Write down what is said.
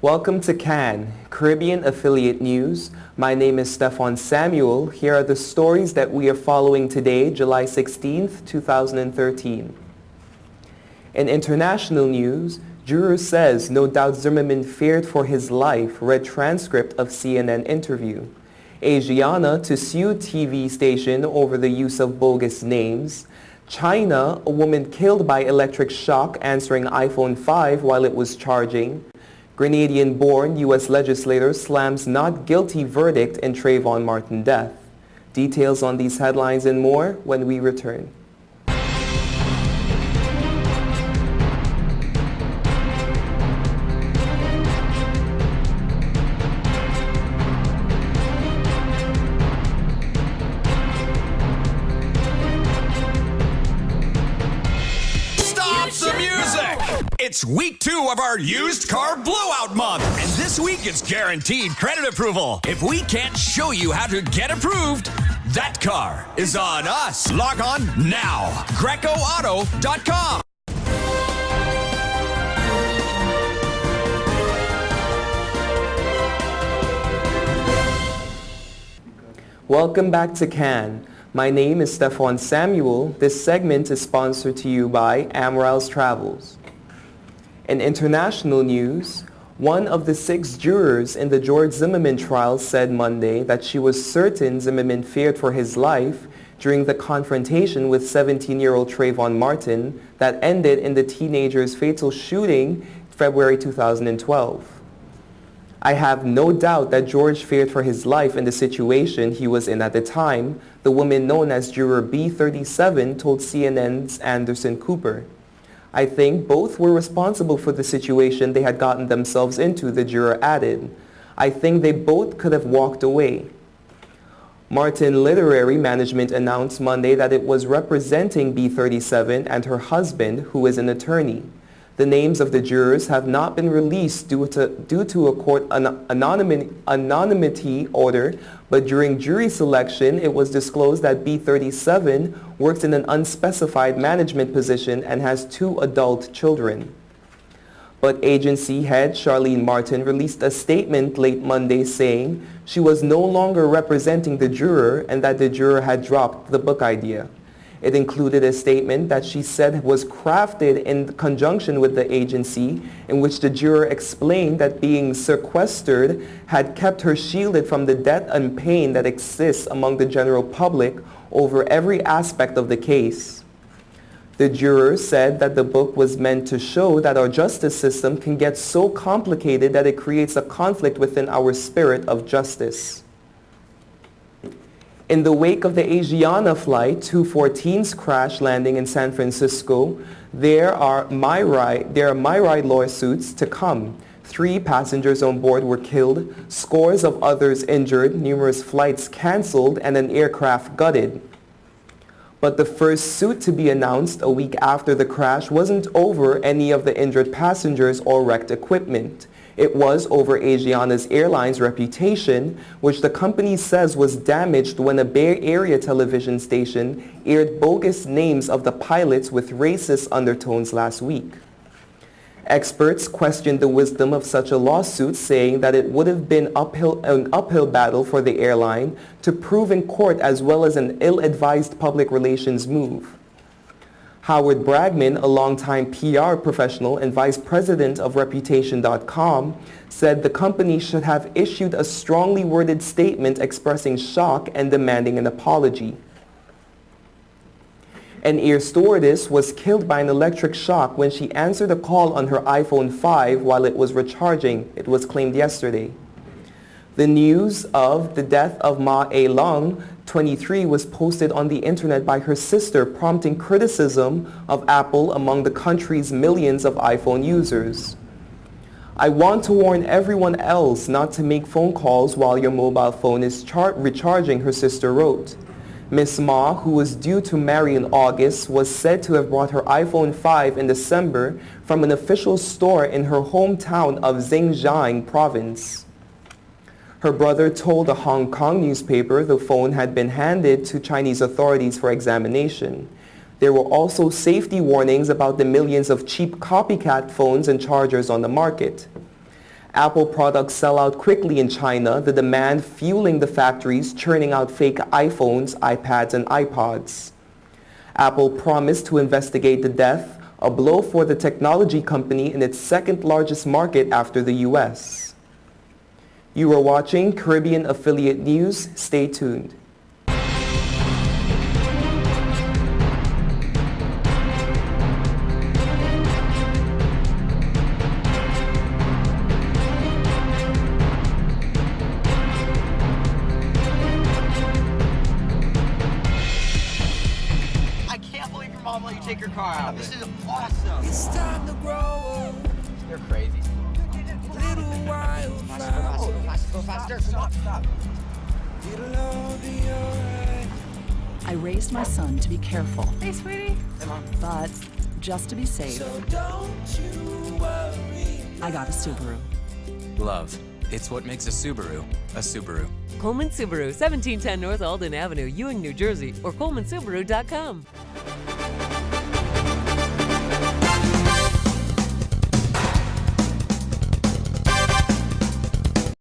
Welcome to CAN, Caribbean Affiliate News. My name is Stefan Samuel. Here are the stories that we are following today, July 16th, 2013. In international news, juror says no doubt Zimmerman feared for his life, read transcript of CNN interview. Asiana to sue TV station over the use of bogus names. China, a woman killed by electric shock answering iPhone 5 while it was charging. Grenadian-born U.S. legislator slams not guilty verdict in Trayvon Martin death. Details on these headlines and more when we return. It's week 2 of our used car blowout month, and this week it's guaranteed credit approval. If we can't show you how to get approved, that car is on us. Log on now, GrecoAuto.com. Welcome back to CAN. My name is Stefan Samuel. This segment is sponsored to you by Amral's Travels. In international news, one of the 6 jurors in the George Zimmerman trial said Monday that she was certain Zimmerman feared for his life during the confrontation with 17-year-old Trayvon Martin that ended in the teenager's fatal shooting February 2012. I have no doubt that George feared for his life in the situation he was in at the time, the woman known as Juror B37 told CNN's Anderson Cooper. I think both were responsible for the situation they had gotten themselves into, the juror added. I think they both could have walked away. Martin Literary Management announced Monday that it was representing B37 and her husband, who is an attorney. The names of the jurors have not been released due to a court anonymity order, but during jury selection, it was disclosed that B37 works in an unspecified management position and has 2 adult children. But agency head Charlene Martin released a statement late Monday saying she was no longer representing the juror and that the juror had dropped the book idea. It included a statement that she said was crafted in conjunction with the agency, in which the juror explained that being sequestered had kept her shielded from the death and pain that exists among the general public over every aspect of the case. The juror said that the book was meant to show that our justice system can get so complicated that it creates a conflict within our spirit of justice. In the wake of the Asiana flight 214's crash landing in San Francisco, there are My Ride lawsuits to come. 3 passengers on board were killed, scores of others injured, numerous flights canceled, and an aircraft gutted. But the first suit to be announced a week after the crash wasn't over any of the injured passengers or wrecked equipment. It was over Asiana's airline's reputation, which the company says was damaged when a Bay Area television station aired bogus names of the pilots with racist undertones last week. Experts questioned the wisdom of such a lawsuit, saying that it would have been an uphill battle for the airline to prove in court, as well as an ill-advised public relations move. Howard Bragman, a longtime PR professional and vice president of Reputation.com, said the company should have issued a strongly worded statement expressing shock and demanding an apology. An air stewardess was killed by an electric shock when she answered a call on her iPhone 5 while it was recharging, it was claimed yesterday. The news of the death of Ma A-Lung, 23, was posted on the internet by her sister, prompting criticism of Apple among the country's millions of iPhone users. I want to warn everyone else not to make phone calls while your mobile phone is recharging, her sister wrote. Miss Ma, who was due to marry in August, was said to have brought her iPhone 5 in December from an official store in her hometown of Xinjiang province. Her brother told a Hong Kong newspaper the phone had been handed to Chinese authorities for examination. There were also safety warnings about the millions of cheap copycat phones and chargers on the market. Apple products sell out quickly in China, the demand fueling the factories churning out fake iPhones, iPads, and iPods. Apple promised to investigate the death, a blow for the technology company in its second largest market after the U.S. You are watching Caribbean Affiliate News. Stay tuned. Mom, let you take your car out. This is awesome. It's time to grow. You're crazy. Little while Go faster. Stop. It'll all be alright. I raised my son to be careful, Hey, sweetie. but just to be safe, So don't you worry. I got a Subaru. Love. It's what makes a Subaru a Subaru. Coleman Subaru, 1710 North Alden Avenue, Ewing, New Jersey, or colemansubaru.com.